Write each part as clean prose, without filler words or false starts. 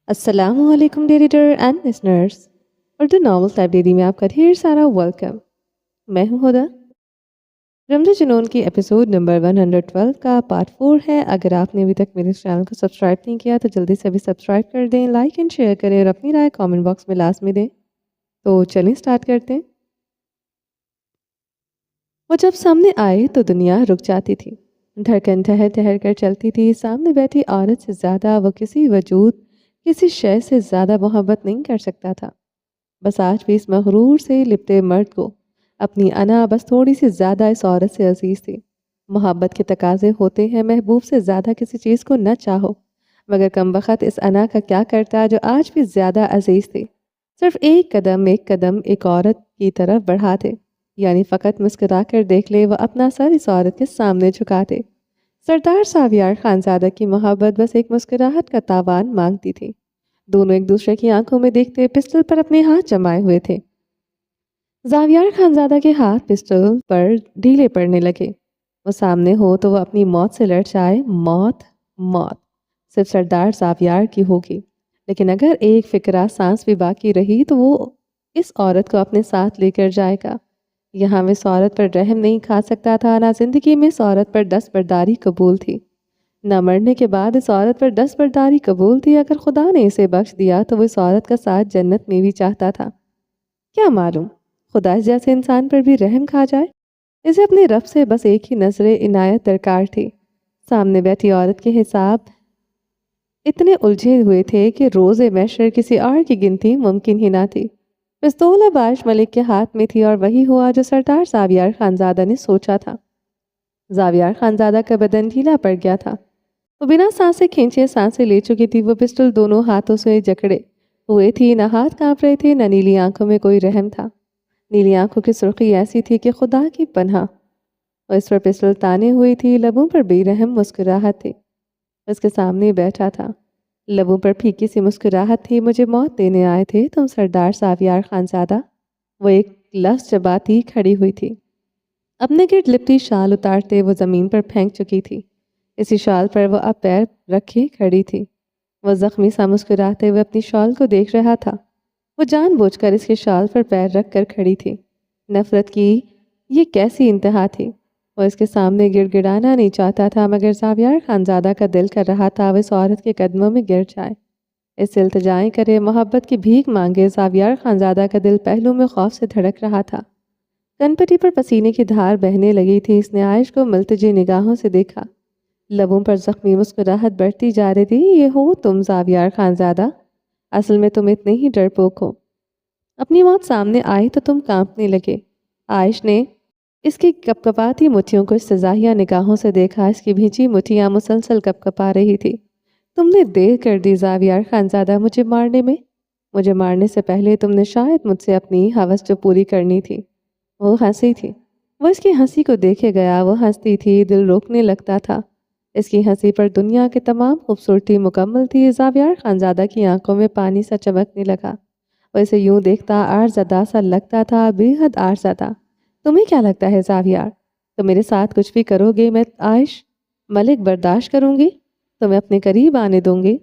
السلام علیکم dear reader and listeners, Urdu novels library میں آپ کا ڈھیر سارا ویلکم۔ میں ہوں ہدا۔ رمز جنون کی ایپیسوڈ نمبر 112 کا پارٹ 4 ہے۔ اگر آپ نے ابھی تک میرے چینل کو سبسکرائب نہیں کیا تو جلدی سے ابھی سبسکرائب کر دیں، لائک اینڈ شیئر کریں اور اپنی رائے کامنٹ باکس میں لازمی دیں۔ تو چلیں سٹارٹ کرتے ہیں۔ وہ جب سامنے آئے تو دنیا رک جاتی تھی، دھڑکن ٹھہر ٹھہر کر چلتی تھی۔ سامنے بیٹھی عورت سے زیادہ وہ کسی وجود، کسی شے سے زیادہ محبت نہیں کر سکتا تھا۔ بس آج بھی اس مغرور سے لپٹے مرد کو اپنی انا بس تھوڑی سی زیادہ اس عورت سے عزیز تھی۔ محبت کے تقاضے ہوتے ہیں محبوب سے زیادہ کسی چیز کو نہ چاہو، مگر کم بخت اس انا کا کیا کرتا جو آج بھی زیادہ عزیز تھی۔ صرف ایک قدم ایک عورت کی طرف بڑھاتے، یعنی فقط مسکرا کر دیکھ لے، وہ اپنا سر اس عورت کے سامنے جھکاتے۔ سردار ساویار خانزادہ کی محبت بس ایک مسکراہٹ کا تاوان مانگتی تھی۔ دونوں ایک دوسرے کی آنکھوں میں دیکھتے پسٹل پر اپنے ہاتھ جمائے ہوئے تھے۔ زاویار خانزادہ کے ہاتھ پسٹل پر ڈھیلے پڑنے لگے۔ وہ سامنے ہو تو وہ اپنی موت سے لڑ جائے۔ موت صرف سردار زاویار کی ہوگی، لیکن اگر ایک فکرہ سانس بھی باقی رہی تو وہ اس عورت کو اپنے ساتھ لے کر جائے گا۔ یہاں وہ اس عورت پر رحم نہیں کھا سکتا تھا، نہ زندگی میں اس عورت پر دستبرداری قبول تھی۔ نہ مرنے کے بعد اس عورت پر دستبرداری قبول تھی۔ اگر خدا نے اسے بخش دیا تو وہ اس عورت کا ساتھ جنت میں بھی چاہتا تھا۔ کیا معلوم خدا اس جیسے انسان پر بھی رحم کھا جائے۔ اسے اپنے رب سے بس ایک ہی نظر عنایت درکار تھی۔ سامنے بیٹھی عورت کے حساب اتنے الجھے ہوئے تھے کہ روز محشر کسی اور کی گنتی ممکن ہی نہ تھی۔ پستول اب عائش ملک کے ہاتھ میں تھی، اور وہی ہوا جو سردار زاویار خانزادہ نے سوچا تھا۔ زاویار خانزادہ کا بدن ڈھیلا پڑ گیا تھا۔ وہ بنا سانسیں کھینچے سانسیں لے چکی تھی۔ وہ پسٹل دونوں ہاتھوں سے جکڑے ہوئے تھی، نہ ہاتھ کانپ رہے تھے، نہ نیلی آنکھوں میں کوئی رحم تھا۔ نیلی آنکھوں کی سرخی ایسی تھی کہ خدا کی پناہ۔ وہ اس پر پسٹل تانے ہوئی تھی، لبوں پر بے رحم مسکراہٹ تھی۔ اس کے سامنے بیٹھا تھا، لبوں پر پھیکی سی مسکراہٹ تھی۔ مجھے موت دینے آئے تھے تم سردار زاویار خانزادہ؟ وہ ایک لفظ چباتی کھڑی ہوئی تھی۔ اپنے گرد لپٹی شال اتارتے وہ زمین پر پھینک چکی تھی۔ اسی شال پر وہ اب پیر رکھے کھڑی تھی۔ وہ زخمی سا مسکراتے ہوئے اپنی شال کو دیکھ رہا تھا۔ وہ جان بوجھ کر اس کے شال پر پیر رکھ کر کھڑی تھی۔ نفرت کی یہ کیسی انتہا تھی۔ وہ اس کے سامنے گڑ گڑانا نہیں چاہتا تھا، مگر زاویار خانزادہ کا دل کر رہا تھا وہ اس عورت کے قدموں میں گر جائے، اس سے التجائیں کرے، محبت کی بھیک مانگے۔ زاویار خانزادہ کا دل پہلو میں خوف سے دھڑک رہا تھا۔ کن پٹی پر پسینے کی دھار بہنے لگی تھی۔ اس نے عائش کو ملتجی نگاہوں سے دیکھا۔ لبوں پر زخمی مسکراہٹ بڑھتی جا رہی تھی۔ یہ ہو تم زاویار خانزادہ؟ اصل میں تم اتنے ہی ڈرپوک ہو۔ اپنی موت سامنے آئی تو تم کانپنے لگے۔ عائش نے اس کی کپکپاتی مٹھیوں کو استزاہیہ نگاہوں سے دیکھا۔ اس کی بھینچی مٹھیاں مسلسل کپکپا رہی تھی۔ تم نے دیر کر دی زاویار خانزادہ مجھے مارنے میں۔ مجھے مارنے سے پہلے تم نے شاید مجھ سے اپنی ہوس جو پوری کرنی تھی۔ وہ ہنسی تھی۔ وہ اس کی ہنسی کو دیکھے گیا۔ وہ ہنستی تھی، دل روکنے لگتا تھا۔ اس کی ہنسی پر دنیا کی تمام خوبصورتی مکمل تھی۔ زاویار خانزادہ کی آنکھوں میں پانی سا چمکنے لگا۔ وہ اسے یوں دیکھتا عارضدہ سا لگتا تھا، بے حد عارضدہ۔ تمہیں کیا لگتا ہے زاویار؟ تم میرے ساتھ کچھ بھی کرو گے میں عائش ملک برداشت کروں گی؟ تمہیں اپنے قریب آنے دوں گی؟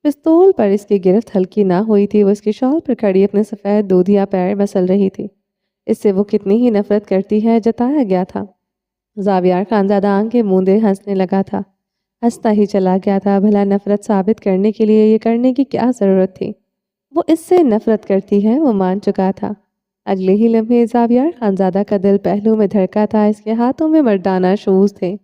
پستول پر اس کی گرفت ہلکی نہ ہوئی تھی۔ وہ اس کی شال پر کھڑی اپنے سفید دودھیا پیر مسل رہی تھی۔ اس سے وہ کتنی ہی نفرت کرتی ہے جتایا گیا تھا۔ زاویار خانزادہ آنکھیں موندے ہنسنے لگا تھا، ہنستا ہی چلا گیا تھا۔ بھلا نفرت ثابت کرنے کے لیے یہ کرنے کی کیا ضرورت تھی؟ وہ اس سے نفرت کرتی ہے، وہ مان چکا تھا۔ اگلے ہی لمحے زاویار خانزادہ کا دل پہلو میں دھڑکا تھا۔ اس کے ہاتھوں میں مردانہ شوز تھے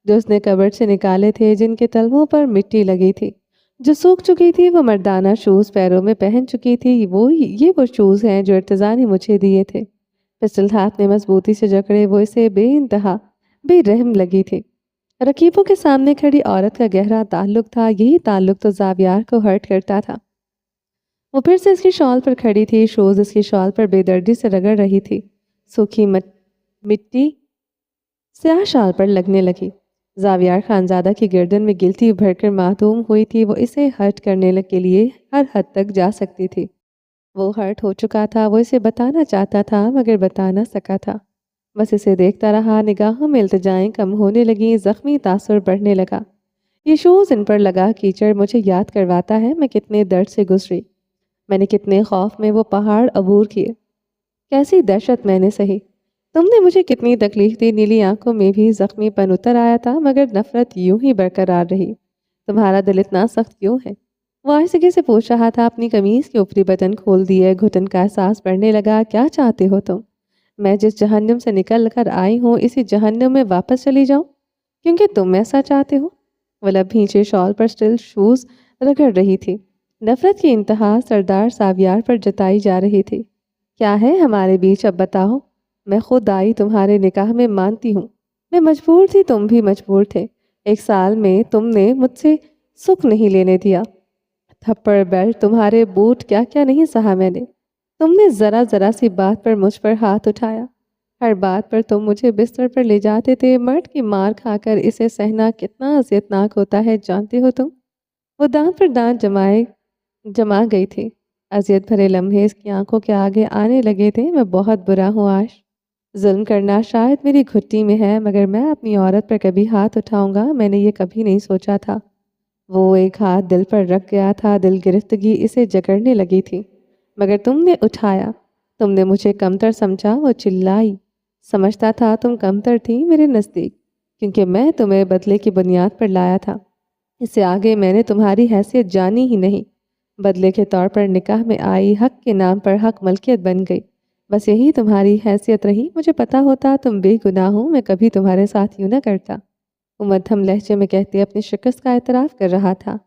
جو اس نے کبرڈ سے نکالے تھے، جن کے تلووں پر مٹی لگی تھی جو سوکھ چکی تھی۔ وہ مردانہ شوز پیروں میں پہن چکی تھی۔ یہ وہ شوز ہیں جو ارتضیٰ نے مجھے دیے تھے۔ پسٹل ہاتھ میں مضبوطی سے جکڑے وہ اسے بے انتہا بے رحم لگی تھی۔ رقیبوں کے سامنے کھڑی عورت کا گہرا تعلق تھا۔ یہی تعلق تو زاویار کو ہرٹ کرتا تھا۔ وہ پھر سے اس کی شال پر کھڑی تھی۔ شوز اس کی شال پر بے دردی سے رگڑ رہی تھی۔ سوکھی مٹی سیاہ شال پر لگنے لگی۔ زاویار خانزادہ کی گردن میں گلٹی بھر کر معدوم ہوئی تھی۔ وہ اسے ہرٹ کرنے کے لیے ہر حد تک جا سکتی تھی۔ وہ ہرٹ ہو چکا تھا۔ وہ اسے بتانا چاہتا تھا مگر بتا نہ سکا تھا۔ بس اسے دیکھتا رہا۔ نگاہوں میں التجائیں کم ہونے لگیں، زخمی تاثر بڑھنے لگا۔ یہ شوز ان پر لگا کیچڑ مجھے یاد کرواتا ہے میں کتنے درد سے گزری، میں نے کتنے خوف میں وہ پہاڑ عبور کیے، کیسی دہشت میں نے سہی۔ تم نے مجھے کتنی تکلیف دی، نیلی آنکھوں میں بھی زخمی پن اتر آیا تھا، مگر نفرت یوں ہی برقرار رہی۔ تمہارا دل اتنا سخت کیوں ہے؟ وہ آہستگی سے پوچھ رہا تھا، اپنی قمیض کے اوپری بٹن کھول دیے، گھٹن کا احساس بڑھنے لگا۔ کیا چاہتے ہو تم؟ میں جس جہنم سے نکل کر آئی ہوں اسی جہنم میں واپس چلی جاؤں؟ کیونکہ تم ایسا چاہتے ہو؟ وہ لب بھینچے شال پر سٹل شوز رگڑ رہی تھی۔ نفرت کی انتہا سردار ساویار پر جتائی جا رہی تھی۔ کیا ہے ہمارے بیچ اب بتاؤ؟ میں خود آئی تمہارے نکاح میں مانتی ہوں، میں مجبور تھی، تم بھی مجبور تھے۔ 1 سال میں تم نے مجھ سے سکھ نہیں لینے دیا، تھپڑ بیلٹ تمہارے بوٹ کیا کیا نہیں سہا میں نے۔ تم نے ذرا ذرا سی بات پر مجھ پر ہاتھ اٹھایا، ہر بات پر تم مجھے بستر پر لے جاتے تھے۔ مرد کی مار کھا کر اسے سہنا کتنا اذیتناک ہوتا ہے جانتے ہو تم؟ وہ دانت پر دانت جما گئی تھی۔ اذیت بھرے لمحے اس کی آنکھوں کے آگے آنے لگے تھے۔ میں بہت برا ہوں آش، ظلم کرنا شاید میری گھٹی میں ہے، مگر میں اپنی عورت پر کبھی ہاتھ اٹھاؤں گا میں نے یہ کبھی نہیں سوچا تھا۔ وہ ایک ہاتھ دل پر رکھ گیا تھا، دل گرفتگی اسے جکڑنے لگی تھی، مگر تم نے اٹھایا، تم نے مجھے کمتر سمجھا۔ وہ چلائی، سمجھتا تھا تم کمتر تھی میرے نزدیک، کیونکہ میں تمہیں بدلے کی بنیاد پر لایا تھا۔ اس سے آگے میں نے تمہاری حیثیت جانی ہی نہیں۔ بدلے کے طور پر نکاح میں آئی، حق کے نام پر حق ملکیت بن گئی، بس یہی تمہاری حیثیت رہی۔ مجھے پتا ہوتا تم بے گناہ ہو میں کبھی تمہارے ساتھ یوں نہ کرتا۔ وہ مدھم لہجے میں کہتے اپنی شکست کا اعتراف کر رہا تھا۔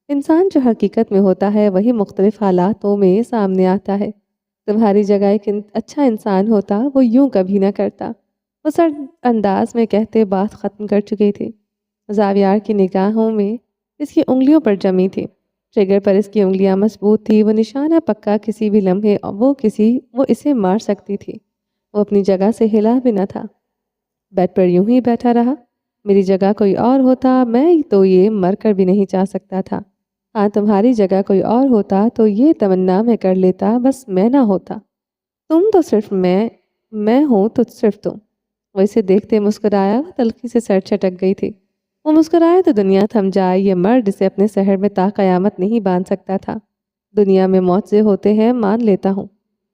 انسان جو حقیقت میں ہوتا ہے وہی مختلف حالاتوں میں سامنے آتا ہے۔ تمہاری جگہ ایک اچھا انسان ہوتا وہ یوں کبھی نہ کرتا۔ وہ سرد انداز میں کہتے بات ختم کر چکی تھی۔ زاویار کی نگاہوں میں اس کی انگلیوں پر جمی تھی، ٹریگر پر اس کی انگلیاں مضبوط تھی، وہ نشانہ پکا، کسی بھی لمحے وہ اسے مار سکتی تھی۔ وہ اپنی جگہ سے ہلا بھی نہ تھا، بیڈ پر یوں ہی بیٹھا رہا۔ میری جگہ کوئی اور ہوتا میں تو یہ مر کر بھی نہیں چاہ سکتا تھا۔ ہاں تمہاری جگہ کوئی اور ہوتا تو یہ تمنا میں کر لیتا، بس میں نہ ہوتا۔ تم تو صرف میں ہوں تو صرف تم۔ وہ اسے دیکھتے مسکرایا، وہ تلخی سے سر چٹک گئی تھی۔ وہ مسکرایا تو دنیا تھم جائے، یہ مرد اسے اپنے سحر میں تا قیامت نہیں باندھ سکتا تھا۔ دنیا میں معجزے ہوتے ہیں مان لیتا ہوں،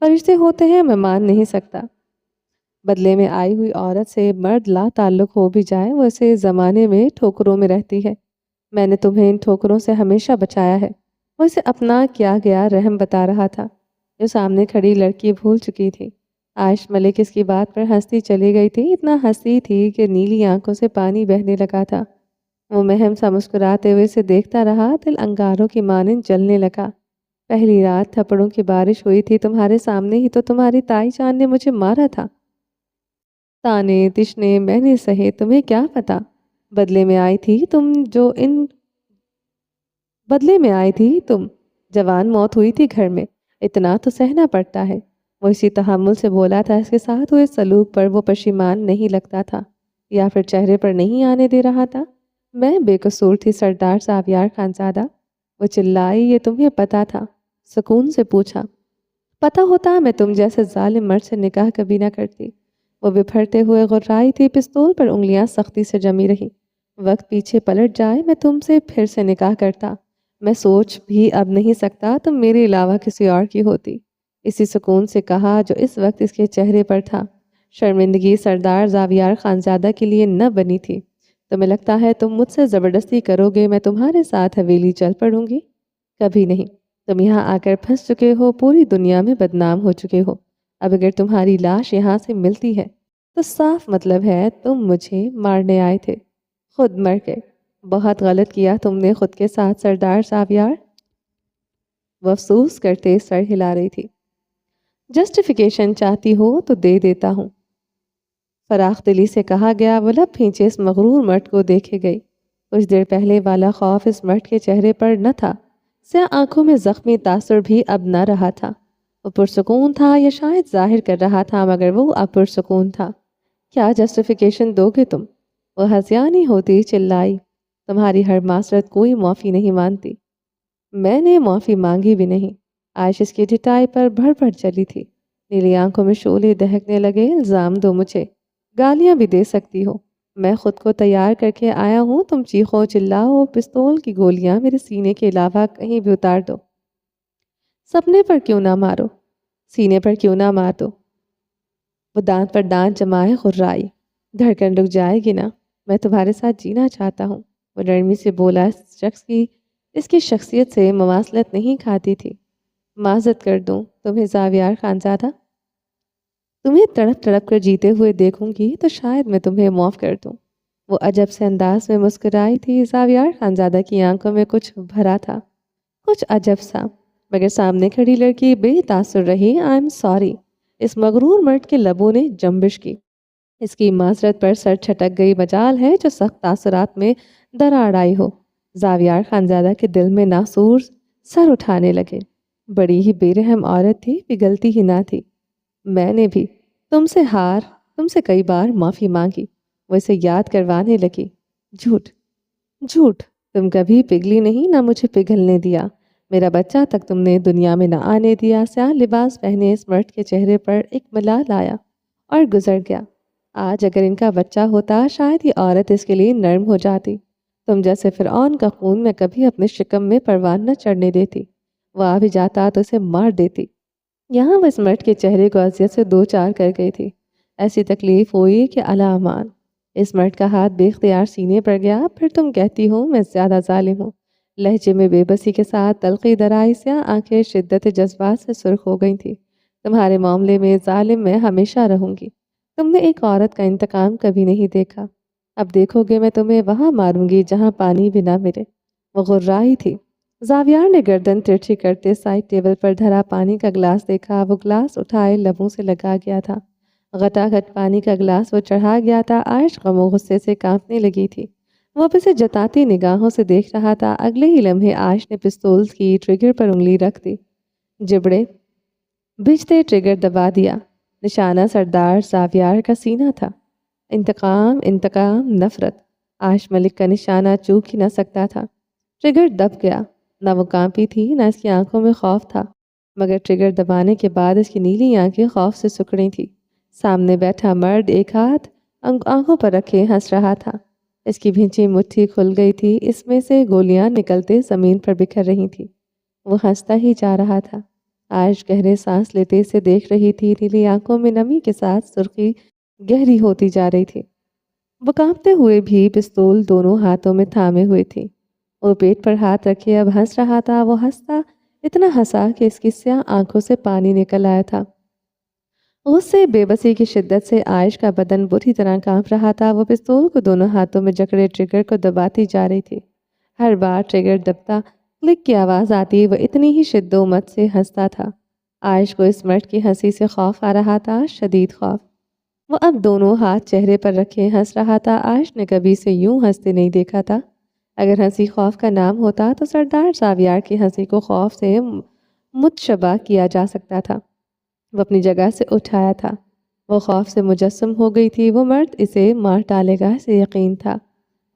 فرشتے ہوتے ہیں میں مان نہیں سکتا۔ بدلے میں آئی ہوئی عورت سے مرد لا تعلق ہو بھی جائے وہ اسے زمانے میں ٹھوکروں میں رہتی ہے۔ میں نے تمہیں ان ٹھوکروں سے ہمیشہ بچایا ہے۔ وہ اسے اپنا کیا گیا رحم بتا رہا تھا جو سامنے کھڑی لڑکی بھول چکی تھی۔ عائش ملک اس کی بات پر ہنستی چلی گئی تھی، اتنا ہنسی تھی کہ نیلی آنکھوں سے پانی بہنے لگا تھا۔ وہ مہم سا مسکراتے ہوئے اسے دیکھتا رہا، دل انگاروں کی مانند جلنے لگا۔ پہلی رات تھپڑوں کی بارش ہوئی تھی، تمہارے سامنے ہی تو تمہاری تائی جان نے مجھے مارا تھا۔ تانے تشنے میں نے سہے، تمہیں کیا پتا؟ بدلے میں آئی تھی تم، جوان موت ہوئی تھی گھر میں، اتنا تو سہنا پڑتا ہے۔ وہ اسی تحمل سے بولا تھا، اس کے ساتھ ہوئے سلوک پر وہ پشیمان نہیں لگتا تھا، یا پھر چہرے پر نہیں آنے دے رہا تھا۔ میں بے قصور تھی سردار ساویار خانزادہ، وہ چلائی، یہ تمہیں پتا تھا؟ سکون سے پوچھا۔ پتا ہوتا میں تم جیسے ظالم مرد سے نکاح کبھی نہ کرتی۔ وہ بپھرتے ہوئے غرائی تھی، پستول پر انگلیاں سختی سے جمی رہی۔ وقت پیچھے پلٹ جائے میں تم سے پھر سے نکاح کرتا، میں سوچ بھی اب نہیں سکتا تم میرے علاوہ کسی اور کی ہوتی۔ اسی سکون سے کہا جو اس وقت اس کے چہرے پر تھا۔ شرمندگی سردار زاویار خانزادہ کے لیے نہ بنی تھی۔ تمہیں لگتا ہے تم مجھ سے زبردستی کرو گے میں تمہارے ساتھ حویلی چل پڑوں گی؟ کبھی نہیں۔ تم یہاں آ کر پھنس چکے ہو، پوری دنیا میں بدنام ہو چکے ہو۔ اب اگر تمہاری لاش یہاں سے ملتی ہے تو صاف مطلب ہے تم مجھے مارنے آئے تھے، خود مر کے۔ بہت غلط کیا تم نے خود کے ساتھ سردار ساویار، وہ افسوس کرتے سر ہلا رہی تھی۔ جسٹیفیکیشن چاہتی ہو تو دے دیتا ہوں، فراخ دلی سے کہا گیا۔ وہ لب پھینچے اس مغرور مرد کو دیکھے گئی، کچھ دیر پہلے والا خوف اس مرد کے چہرے پر نہ تھا، سیاہ آنکھوں میں زخمی تاثر بھی اب نہ رہا تھا۔ وہ پرسکون تھا، یا شاید ظاہر کر رہا تھا، مگر وہ اب پرسکون تھا۔ کیا جسٹیفیکیشن دو گے تم؟ وہ ہذیانی ہوتی چلائی، تمہاری ہر معذرت کوئی معافی نہیں مانتی۔ میں نے معافی مانگی بھی نہیں۔ عائش اس کی ڈٹائی پر بھڑ بھڑ چلی تھی، نیلی آنکھوں میں شعلے دہکنے لگے۔ الزام دو مجھے، گالیاں بھی دے سکتی ہو، میں خود کو تیار کر کے آیا ہوں، تم چیخو چلاؤ، پستول کی گولیاں میرے سینے کے علاوہ کہیں بھی اتار دو، سپنے پر کیوں نہ مارو، سینے پر کیوں نہ مار دو۔ وہ دانت پر دانت جمائے خرائی، دھڑکن رک جائے گی نا، میں تمہارے ساتھ جینا چاہتا ہوں۔ وہ نرمی سے بولا، اس کی شخصیت سے مماثلت نہیں کھاتی تھی۔ معذرت کر دوں تمہیں زاویار خانزادہ، تمہیں تڑپ تڑپ کر جیتے ہوئے دیکھوں گی تو شاید میں تمہیں معاف کر دوں۔ وہ عجب سے انداز میں مسکرائی تھی۔ زاویار خانزادہ کی آنکھوں میں کچھ بھرا تھا، کچھ عجب سا، مگر سامنے کھڑی لڑکی بے تاثر رہی۔ آئی ایم سوری، اس مغرور مرد کے لبوں نے جنبش کی۔ اس کی معذرت پر سر چھٹک گئی، مجال ہے جو سخت تاثرات میں دراڑ آئی ہو۔ زاویار خانزادہ کے دل میں ناسور سر اٹھانے لگے۔ بڑی ہی بے رحم عورت تھی، پگھلتی ہی نہ تھی۔ میں نے بھی تم سے کئی بار معافی مانگی، وہ اسے یاد کروانے لگی۔ جھوٹ جھوٹ، تم کبھی پگھلی نہیں، نہ مجھے پگھلنے دیا، میرا بچہ تک تم نے دنیا میں نہ آنے دیا۔ سیاہ لباس پہنے اس مرد کے چہرے پر ایک ملال آیا اور گزر گیا۔ آج اگر ان کا بچہ ہوتا شاید یہ عورت اس کے لیے نرم ہو جاتی۔ تم جیسے فرعون کا خون میں کبھی اپنے شکم میں پروان نہ چڑھنے دیتی، وہ آ بھی جاتا تو اسے مار دیتی۔ یہاں وہ اس مرد کے چہرے کو اذیت سے دو چار کر گئی تھی۔ ایسی تکلیف ہوئی کہ اللہ امان۔ اس مرد کا ہاتھ بے اختیار سینے پر گیا۔ پھر تم کہتی ہو میں زیادہ ظالم ہوں۔ لہجے میں بے بسی کے ساتھ تلخی درائی، سیاہ آنکھیں شدت جذبات سے سرخ ہو گئی تھی۔ تمہارے معاملے میں ظالم میں ہمیشہ رہوں گی۔ تم نے ایک عورت کا انتقام کبھی نہیں دیکھا، اب دیکھو گے میں تمہیں وہاں ماروں گی جہاں پانی بھی نہ ملے۔ وہ غرائی تھی۔ زاویار نے گردن ترچھی کرتے سائڈ ٹیبل پر دھرا پانی کا گلاس دیکھا۔ وہ گلاس اٹھائے لبوں سے لگا گیا تھا۔ غٹا غٹ پانی کا گلاس وہ چڑھا گیا تھا۔ عائش غم و غصے سے کانپنے لگی تھی۔ وہ اب اسے جتاتی نگاہوں سے دیکھ رہا تھا۔ اگلے ہی لمحے عائش نے پستول کی ٹریگر پر انگلی رکھ دی۔ جبڑے بجھتے ٹریگر دبا دیا۔ نشانہ سردار زاویار کا سینہ تھا۔ انتقام، انتقام، نفرت۔ عائش ملک کا نشانہ چوک ہی نہ سکتا تھا۔ ٹریگر دب گیا۔ نہ وہ کانپی تھی، نہ اس کی آنکھوں میں خوف تھا، مگر ٹریگر دبانے کے بعد اس کی نیلی آنکھیں خوف سے سکڑی تھی۔ سامنے بیٹھا مرد ایک ہاتھ آنکھوں پر رکھے ہنس رہا تھا۔ اس کی بھینچی مٹھی کھل گئی تھی، اس میں سے گولیاں نکلتے زمین پر بکھر رہی تھی۔ وہ ہنستا ہی جا رہا تھا۔ عائش گہرے سانس لیتے اسے دیکھ رہی تھی۔ نیلی آنکھوں میں نمی کے ساتھ سرخی گہری ہوتی جا رہی تھی۔ وہ کانپتے ہوئے بھی پستول دونوں ہاتھوں میں تھامے ہوئے تھی۔ وہ پیٹ پر ہاتھ رکھے اب ہنس رہا تھا۔ وہ ہنستا اتنا ہنسا کہ اس کی سیاہ آنکھوں سے پانی نکل آیا تھا۔ غصے بے بسی کی شدت سے عائش کا بدن بری طرح کانپ رہا تھا۔ وہ پستول کو دونوں ہاتھوں میں جکڑے ٹریگر کو دباتی جا رہی تھی۔ ہر بار ٹریگر دبتا کلک کی آواز آتی، وہ اتنی ہی شد و مت سے ہنستا تھا۔ عائش کو اس مرد کی ہنسی سے خوف آ رہا تھا، شدید خوف۔ وہ اب دونوں ہاتھ چہرے پر رکھے ہنس رہا تھا۔ عائش نے کبھی اسے یوں ہنستے نہیں دیکھا تھا۔ اگر ہنسی خوف کا نام ہوتا تو سردار زاویار کی ہنسی کو خوف سے متشبہ کیا جا سکتا تھا۔ وہ اپنی جگہ سے اٹھایا تھا۔ وہ خوف سے مجسم ہو گئی تھی۔ وہ مرد اسے مار ڈالے گا، اسے یقین تھا۔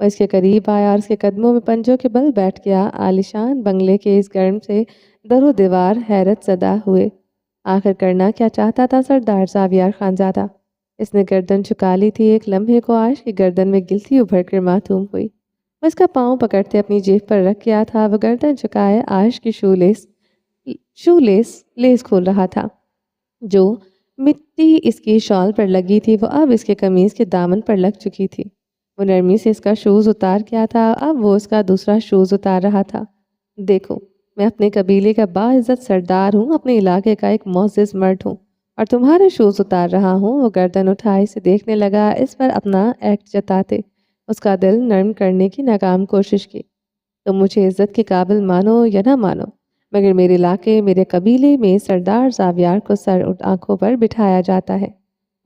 وہ اس کے قریب آیا اور اس کے قدموں میں پنجوں کے بل بیٹھ گیا۔ عالیشان بنگلے کے اس گرم سے در و دیوار حیرت زدہ ہوئے۔ آخر کرنا کیا چاہتا تھا سردار زاویار خانزادہ؟ اس نے گردن جھکا لی تھی۔ ایک لمحے کو عائش کی گردن میں گلتی ابھر کر معصوم ہوئی۔ وہ اس کا پاؤں پکڑتے اپنی جیب پر رکھ گیا تھا۔ وہ گردن جھکائے عائش کی لیس کھول رہا تھا۔ جو مٹی اس کی شال پر لگی تھی وہ اب اس کے قمیض کے دامن پر لگ چکی تھی۔ وہ نرمی سے اس کا شوز اتار کیا تھا، اب وہ اس کا دوسرا شوز اتار رہا تھا۔ دیکھو، میں اپنے قبیلے کا باعزت سردار ہوں، اپنے علاقے کا ایک معزز مرد ہوں، اور تمہارے شوز اتار رہا ہوں۔ وہ گردن اٹھائے اسے دیکھنے لگا، اس پر اپنا ایکٹ جتاتے اس کا دل نرم کرنے کی ناکام کوشش کی۔ تم مجھے عزت کے قابل مانو یا نہ مانو، مگر میرے علاقے، میرے قبیلے میں سردار زاویار کو سر آنکھوں پر بٹھایا جاتا ہے۔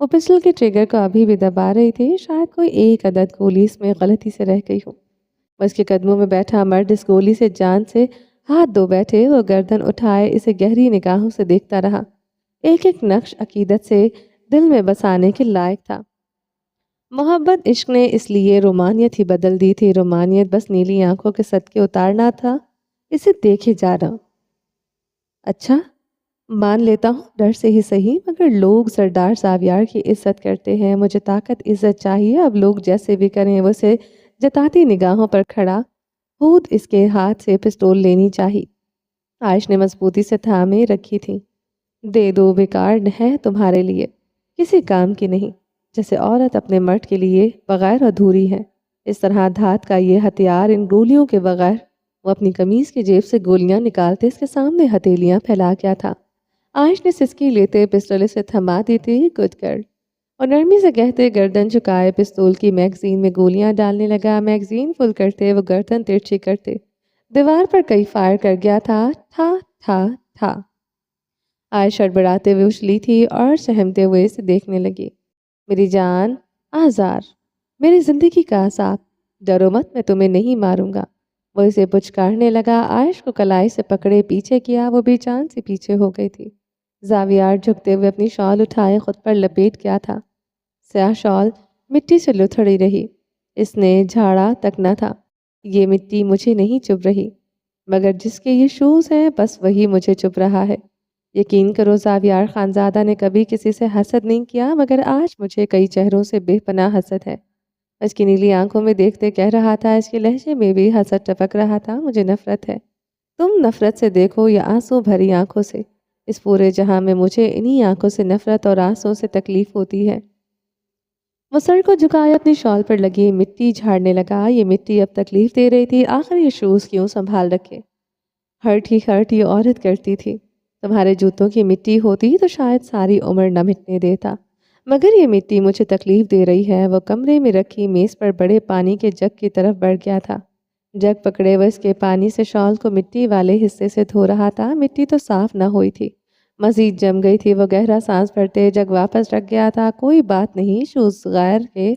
وہ پسٹل کے ٹریگر کو ابھی بھی دبا رہی تھی۔ شاید کوئی ایک عدد گولی اس میں غلطی سے رہ گئی ہو۔ وہ اس کے قدموں میں بیٹھا مرد اس گولی سے جان سے ہاتھ دھو بیٹھے۔ وہ گردن اٹھائے اسے گہری نگاہوں سے دیکھتا رہا۔ ایک ایک نقش عقیدت سے دل میں بسانے کے لائق تھا۔ محبت عشق نے اس لیے رومانیت ہی بدل دی تھی۔ رومانیت بس نیلی آنکھوں کے صدقے اتارنا تھا، اسے دیکھے جا رہا۔ اچھا، مان لیتا ہوں ڈر سے ہی صحیح، مگر لوگ سردار زاویار کی عزت کرتے ہیں، مجھے طاقت عزت چاہیے، اب لوگ جیسے بھی کریں اسے جتاتی نگاہوں پر کھڑا خود اس کے ہاتھ سے پستول لینی چاہی۔ عائش نے مضبوطی سے تھامے رکھی تھی۔ دے دو، بیکار ہے تمہارے لیے، کسی کام کی نہیں، جیسے عورت اپنے مرد کے لیے بغیر ادھوری ہے۔ اس طرح دھات کا یہ ہتھیار ان گولیوں کے بغیر، وہ اپنی قمیض کی جیب سے گولیاں نکالتے اس کے سامنے ہتھیلیاں پھیلا کیا تھا۔ عائش نے سسکی لیتے پستول سے تھما دی تھی، گڈ گرل، اور نرمی سے کہتے گردن جھکائے پستول کی میگزین میں گولیاں ڈالنے لگا۔ میگزین فل کرتے وہ گردن ترچھی کرتے دیوار پر کئی فائر کر گیا تھا، تھا تھا تھا۔ عائش ہڑبڑاتے ہوئے اچھلی تھی اور سہمتے ہوئے اسے دیکھنے لگی۔ میری جان، آزار، میری زندگی کا عذاب، ڈرو مت، میں تمہیں نہیں ماروں گا۔ وہ اسے پچکارنے لگا، عائش کو کلائی سے پکڑے پیچھے کیا، وہ بے جان سے پیچھے ہو گئی تھی۔ زاویار جھکتے ہوئے اپنی شال اٹھائے خود پر لپیٹ کیا تھا۔ سیاہ شال مٹی سے لتھڑی رہی، اس نے جھاڑا تک نہ تھا۔ یہ مٹی مجھے نہیں چبھ رہی، مگر جس کے یہ شوز ہیں بس وہی مجھے چبھ رہا ہے۔ یقین کرو زاویار خانزادہ نے کبھی کسی سے حسد نہیں کیا، مگر آج مجھے کئی چہروں سے بے پناہ حسد ہے۔ اس کی نیلی آنکھوں میں دیکھتے کہہ رہا تھا، اس کے لہجے میں بھی حسد ٹپک رہا تھا، مجھے نفرت ہے۔ تم نفرت سے دیکھو یا آنسو بھری آنکھوں سے، اس پورے جہاں میں مجھے انہی آنکھوں سے نفرت اور آنسوں سے تکلیف ہوتی ہے۔ وہ سر کو جھکائے اپنی شال پر لگی مٹی جھاڑنے لگا، یہ مٹی اب تکلیف دے رہی تھی، آخر یہ شوز کیوں سنبھال رکھے؟ ہرٹ یہ عورت کرتی تھی، تمہارے جوتوں کی مٹی ہوتی تو شاید ساری عمر نہ مٹنے دیتا، مگر یہ مٹی مجھے تکلیف دے رہی ہے۔ وہ کمرے میں رکھی میز پر بڑے پانی کے جگ کی طرف بڑھ گیا تھا، جگ پکڑے وہ اس کے پانی سے شال کو مٹی والے حصے سے دھو رہا تھا۔ مٹی تو صاف نہ ہوئی تھی، مزید جم گئی تھی۔ وہ گہرا سانس بھرتے جگ واپس رکھ گیا تھا۔ کوئی بات نہیں، شوز غیر کے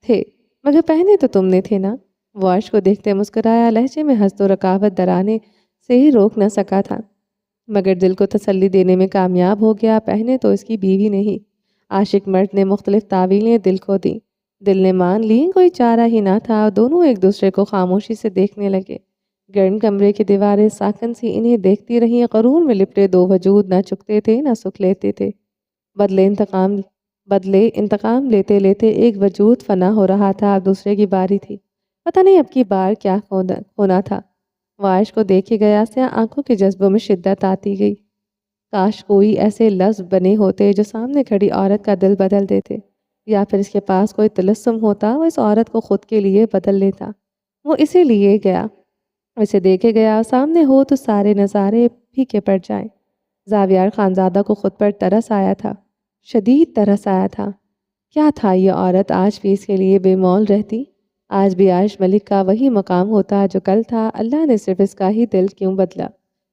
تھے مگر پہنے تو تم نے تھے نا۔ وہ عائش کو دیکھتے مسکرایا، لہجے میں حسد و رکاوٹ درانے سے ہی روک نہ سکا تھا، مگر دل کو تسلی دینے میں کامیاب ہو گیا۔ پہنے تو اس کی بیوی نہیں، عاشق مرد نے مختلف تعویلیں دل کو دیں، دل نے مان لی، کوئی چارہ ہی نہ تھا۔ دونوں ایک دوسرے کو خاموشی سے دیکھنے لگے۔ گرم کمرے کی دیواریں ساکن سی انہیں دیکھتی رہیں، غرور میں لپٹے دو وجود نہ چکتے تھے نہ سکھ لیتے تھے، بدلے انتقام لیتے لیتے ایک وجود فنا ہو رہا تھا، اب دوسرے کی باری تھی، پتہ نہیں اب کی بار کیا ہونا تھا۔ وہ عائش کو دیکھے گیا، سیاہ آنکھوں کے جذبوں میں شدت آتی گئی۔ کاش کوئی ایسے لفظ بنے ہوتے جو سامنے کھڑی عورت کا دل بدل دیتے، یا پھر اس کے پاس کوئی طلسم ہوتا، وہ اس عورت کو خود کے لیے بدل لیتا۔ وہ اسے لیے گیا، اسے دیکھے گیا، سامنے ہو تو سارے نظارے پھیکے پڑ جائیں۔ زاویار خانزادہ کو خود پر ترس آیا تھا، شدید ترس آیا تھا۔ کیا تھا یہ عورت آج بھی اس کے لیے بے مول رہتی؟ آج بھی عائش ملک کا وہی مقام ہوتا جو کل تھا؟ اللہ نے صرف اس کا ہی دل کیوں بدلا؟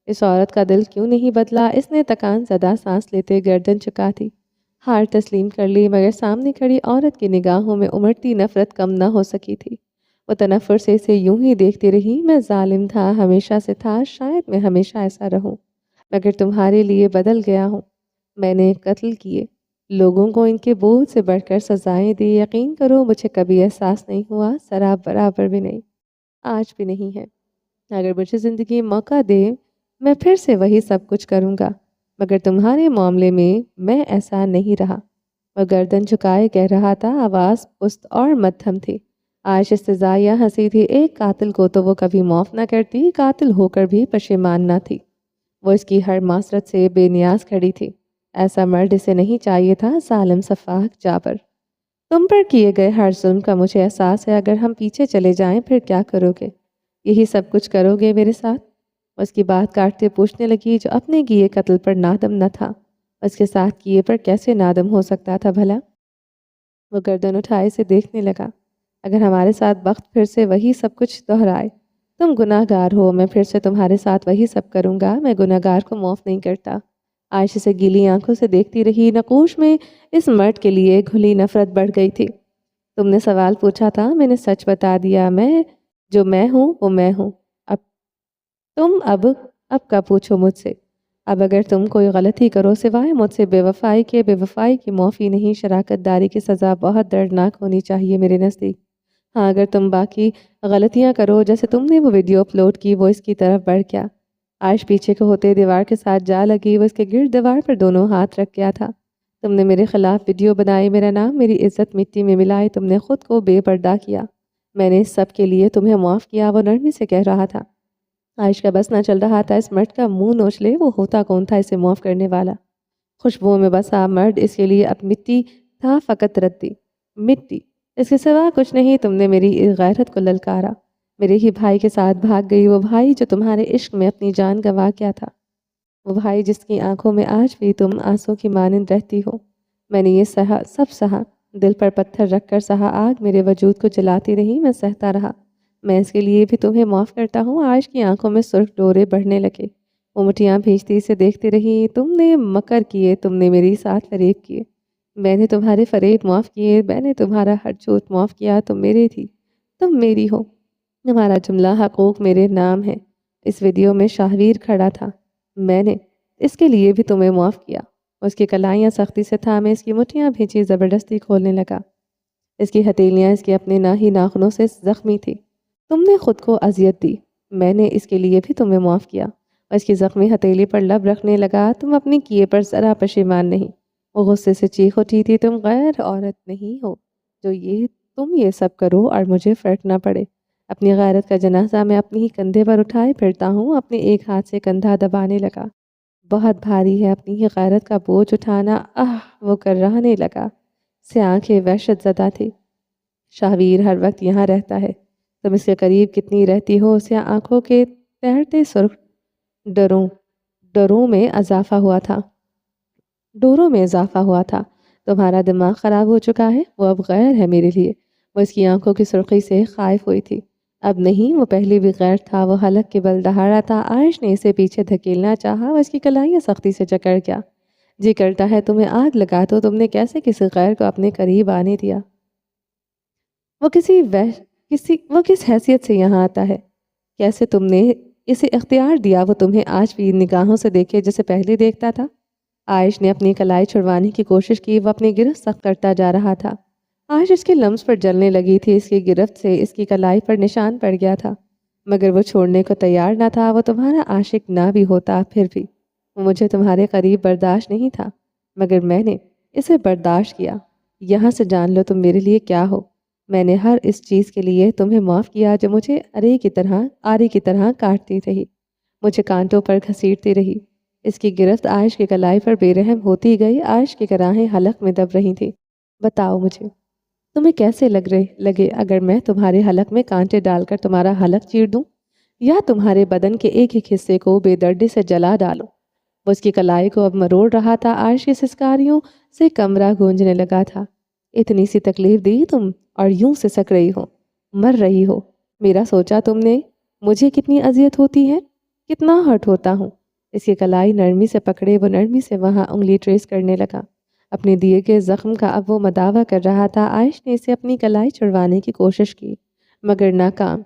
اس عورت کا دل کیوں نہیں بدلا؟ اس نے تکان زدہ سانس لیتے گردن چکا دی، ہار تسلیم کر لی، مگر سامنے کھڑی عورت کی نگاہوں میں امڑتی نفرت کم نہ ہو سکی تھی۔ وہ تنفر سے اسے یوں ہی دیکھتی رہی۔ میں ظالم تھا، ہمیشہ سے تھا، شاید میں ہمیشہ ایسا رہوں، مگر تمہارے لیے بدل گیا ہوں۔ میں نے قتل کیے، لوگوں کو ان کے بوجھ سے بڑھ کر سزائیں دی، یقین کرو مجھے کبھی احساس نہیں ہوا، ذرا برابر بھی نہیں، آج بھی نہیں ہے۔ اگر مجھے زندگی موقع دے میں پھر سے وہی سب کچھ کروں گا، مگر تمہارے معاملے میں میں ایسا نہیں رہا۔ وہ گردن جھکائے کہہ رہا تھا، آواز پست اور مدھم تھی۔ عائش استزائیہ ہنسی تھی، ایک قاتل کو تو وہ کبھی معاف نہ کرتی، قاتل ہو کر بھی پشیمان نہ تھی۔ وہ اس کی ہر معذرت سے بے نیاز کھڑی تھی، ایسا مرد اسے نہیں چاہیے تھا، ظالم سفاک جابر۔ تم پر کیے گئے ہر ظلم کا مجھے احساس ہے، اگر ہم پیچھے چلے جائیں پھر کیا کرو گے؟ یہی سب کچھ کرو گے میرے ساتھ؟ اس کی بات کاٹتے پوچھنے لگی، جو اپنے کیے قتل پر نادم نہ تھا، اس کے ساتھ کیے پر کیسے نادم ہو سکتا تھا بھلا؟ وہ گردن اٹھائے سے دیکھنے لگا، اگر ہمارے ساتھ وقت پھر سے وہی سب کچھ دہرائے، تم گناہ گار ہو، میں پھر سے تمہارے ساتھ وہی سب کروں گا، میں گناہ گار کو معاف نہیں کرتا۔ عائشہ سے گیلی آنکھوں سے دیکھتی رہی، نقوش میں اس مرد کے لیے گھلی نفرت بڑھ گئی تھی۔ تم نے سوال پوچھا تھا، میں نے سچ بتا دیا، جو میں ہوں وہ میں ہوں۔ اب کا پوچھو مجھ سے؟ اب اگر تم کوئی غلطی کرو سوائے مجھ سے بے وفائی کے، بے وفائی کی معافی نہیں، شراکت داری کی سزا بہت دردناک ہونی چاہیے میرے نزدیک۔ ہاں اگر تم باقی غلطیاں کرو، جیسے تم نے وہ ویڈیو اپلوڈ کی، وہ اس کی طرف بڑھ گیا، عائش پیچھے کو ہوتے دیوار کے ساتھ جا لگی، وہ اس کے گرد دیوار پر دونوں ہاتھ رکھ گیا تھا۔ تم نے میرے خلاف ویڈیو بنائی، میرا نام میری عزت مٹی میں ملائی، تم نے خود کو بے پردہ کیا، میں نے اس سب کے لیے تمہیں معاف کیا، وہ نرمی سے کہہ رہا تھا۔ عائش کا بس نہ چل رہا تھا، اس مرد کا منہ نوچ لے، وہ ہوتا کون تھا اسے معاف کرنے والا؟ خوشبو میں بسا مرد اس کے لیے اب مٹی تھا، فقط ردی مٹی، اس کے سوا کچھ نہیں۔ تم نے میری غیرت کو للکارا، میرے ہی بھائی کے ساتھ بھاگ گئی، وہ بھائی جو تمہارے عشق میں اپنی جان گنوا گیا تھا، وہ بھائی جس کی آنکھوں میں آج بھی تم آنسوں کی مانند رہتی ہو۔ میں نے یہ سہا، سب سہا، دل پر پتھر رکھ کر سہا، آگ میرے وجود کو جلاتی رہی، میں سہتا رہا، میں اس کے لیے بھی تمہیں معاف کرتا ہوں۔ عائش کی آنکھوں میں سرخ ڈورے بڑھنے لگے، وہ مٹھیاں بھیجتی اسے دیکھتی رہی۔ تم نے مکر کیے، تم نے میری ساتھ فریب کیے، میں نے تمہارے فریب معاف کیے، میں نے تمہارا ہر جھوٹ معاف کیا، تم میری تھی، تم میری ہو، تمہارا جملہ حقوق میرے نام ہے۔ اس ویڈیو میں شاہویر کھڑا تھا، میں نے اس کے لیے بھی تمہیں معاف کیا۔ اس کی کلائیاں سختی سے تھامے، اس کی مٹھیاں بھینچی، زبردستی کھولنے لگا، اس کی ہتھیلیاں اس کے اپنے ناہی ناخنوں سے زخمی تھی۔ تم نے خود کو اذیت دی، میں نے اس کے لیے بھی تمہیں معاف کیا۔ اور اس کی زخمی ہتھیلی پر لب رکھنے لگا، تم اپنے کیے پر ذرا پشیمان نہیں۔ وہ غصے سے چیخ اٹھی تھی، تم غیر عورت نہیں ہو جو تم یہ سب کرو اور مجھے فرق نہ پڑے۔ اپنی غیرت کا جنازہ میں اپنی ہی کندھے پر اٹھائے پھرتا ہوں، اپنے ایک ہاتھ سے کندھا دبانے لگا۔ بہت بھاری ہے اپنی ہی غیرت کا بوجھ اٹھانا، وہ کررانے لگا، سے آنکھیں وحشت زدہ تھی۔ شاہویر ہر وقت یہاں رہتا ہے، تم اس کے قریب کتنی رہتی ہو؟ اسے آنکھوں کے تیرتے سرخ ڈوروں میں اضافہ ہوا تھا۔ تمہارا دماغ خراب ہو چکا ہے، وہ اب غیر ہے میرے لیے۔ وہ اس کی آنکھوں کی سرخی سے خائف ہوئی تھی۔ اب نہیں، وہ پہلے بھی غیر تھا، وہ حلق کے بل دہاڑا تھا۔ عائش نے اسے پیچھے دھکیلنا چاہا، وہ اس کی کلائیاں سختی سے جکڑ گیا۔ جی کرتا ہے تمہیں آگ لگا دو، تم نے کیسے کسی غیر کو اپنے قریب آنے دیا؟ وہ کس حیثیت سے یہاں آتا ہے؟ کیسے تم نے اسے اختیار دیا وہ تمہیں آج بھی ان نگاہوں سے دیکھے جسے پہلے دیکھتا تھا؟ عائش نے اپنی کلائی چھڑوانے کی کوشش کی، وہ اپنی گرفت سخت کرتا جا رہا تھا۔ عائش اس کے لمس پر جلنے لگی تھی، اس کی گرفت سے اس کی کلائی پر نشان پڑ گیا تھا، مگر وہ چھوڑنے کو تیار نہ تھا۔ وہ تمہارا عاشق نہ بھی ہوتا پھر بھی وہ مجھے تمہارے قریب برداشت نہیں تھا، مگر میں نے اسے برداشت کیا۔ یہاں سے جان لو تم میرے لیے کیا ہو۔ میں نے ہر اس چیز کے لیے تمہیں معاف کیا جو مجھے آری کی طرح کاٹتی رہی، مجھے کانٹوں پر گھسیٹتی رہی۔ اس کی گرفت عائش کی کلائی پر بے رحم ہوتی گئی، عائش کی کراہیں حلق میں دب رہی تھی۔ بتاؤ مجھے تمہیں کیسے لگے اگر میں تمہارے حلق میں کانٹے ڈال کر تمہارا حلق چیر دوں، یا تمہارے بدن کے ایک ایک حصے کو بے دردی سے جلا ڈالوں؟ وہ اس کی کلائی کو اب مروڑ رہا تھا، عائش کی سسکاریوں سے کمرہ گونجنے لگا تھا۔ اتنی سی تکلیف دی تم اور یوں سسک رہی ہو، مر رہی ہو۔ میرا سوچا تم نے مجھے کتنی اذیت ہوتی ہے، کتنا ہرٹ ہوتا ہوں؟ اس کی کلائی نرمی سے پکڑے، وہ نرمی سے وہاں انگلی ٹریس کرنے لگا۔ اپنے دیے گئے زخم کا اب وہ مداوع کر رہا تھا۔ عائش نے اسے اپنی کلائی چھڑوانے کی کوشش کی، مگر ناکام۔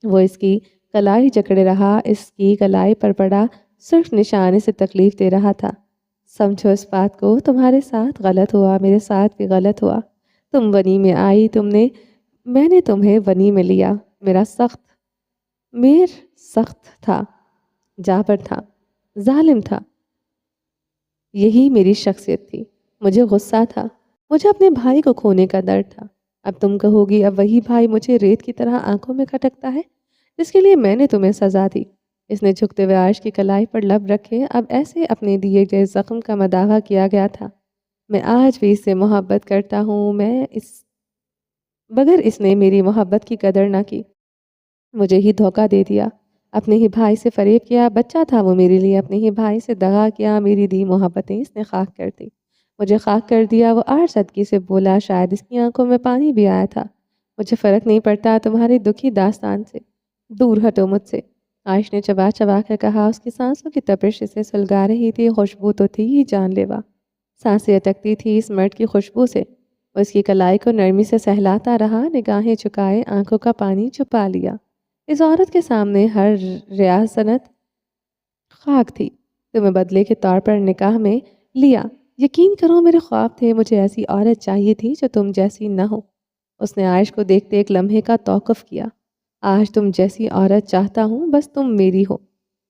وہ اس کی کلائی جکڑے رہا، اس کی کلائی پر پڑا سرخ نشان اسے تکلیف دے رہا تھا۔ سمجھو اس بات کو، تمہارے ساتھ غلط ہوا، میرے ساتھ بھی غلط ہوا۔ تم ونی میں آئی، میں نے تمہیں ونی میں لیا۔ میر سخت تھا، جابر تھا، ظالم تھا، یہی میری شخصیت تھی۔ مجھے غصہ تھا، مجھے اپنے بھائی کو کھونے کا درد تھا۔ اب تم کہو گی اب وہی بھائی مجھے ریت کی طرح آنکھوں میں کھٹکتا ہے جس کے لیے میں نے تمہیں سزا دی۔ اس نے جھکتے ہوئے عائش کی کلائی پر لب رکھے، اب ایسے اپنے دیے گئے زخم کا مداوع کیا گیا تھا۔ میں آج بھی اس سے محبت کرتا ہوں، مگر اس نے میری محبت کی قدر نہ کی، مجھے ہی دھوکہ دے دیا، اپنے ہی بھائی سے فریب کیا۔ بچہ تھا وہ میرے لیے، اپنے ہی بھائی سے دغا کیا، میری دی محبتیں اس نے خاک کر دی، مجھے خاک کر دیا۔ وہ آڑ صدقی سے بولا، شاید اس کی آنکھوں میں پانی بھی آیا تھا۔ مجھے فرق نہیں پڑتا تمہاری دکھی داستان سے، دور ہٹو مجھ سے۔ عائش نے چبا چبا کر کہا، اس کی سانسوں کی تپش اسے سلگا رہی تھی۔ خوشبو تو تھی ہی جان لیوا، سانسیں اٹکتی تھی اس مرد کی خوشبو سے۔ وہ اس کی کلائی کو نرمی سے سہلاتا رہا، نگاہیں چکائے آنکھوں کا پانی چھپا لیا۔ اس عورت کے سامنے ہر ریاست خاک تھی۔ تمہیں بدلے کے طور پر نکاح میں لیا، یقین کرو میرے خواب تھے، مجھے ایسی عورت چاہیے تھی جو تم جیسی نہ ہو۔ اس نے عائش کو دیکھتے ایک لمحے کا توقف کیا۔ آج تم جیسی عورت چاہتا ہوں، بس تم میری ہو۔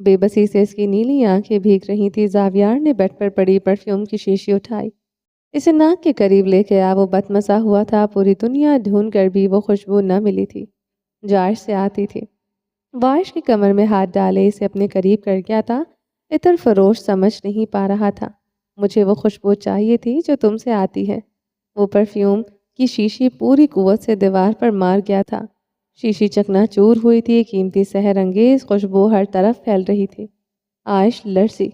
بے بسی سے اس کی نیلی آنکھیں بھیگ رہی تھی۔ زاویار نے بیڈ پر پڑی پرفیوم کی شیشی اٹھائی، اسے ناک کے قریب لے کے آیا۔ وہ بتمزہ ہوا تھا، پوری دنیا ڈھونڈ کر بھی وہ خوشبو نہ ملی تھی جو عائش سے آتی تھی۔ وہ عائش کی کمر میں ہاتھ ڈالے اسے اپنے قریب کر گیا تھا۔ عطر فروش سمجھ نہیں پا رہا تھا۔ مجھے وہ خوشبو چاہیے تھی جو تم سے آتی ہے۔ وہ پرفیوم کی شیشی پوری قوت سے دیوار پر مار گیا تھا۔ شیشی چکنا چور ہوئی تھی، قیمتی سحر انگیز خوشبو ہر طرف پھیل رہی تھی۔ عائش لرزی،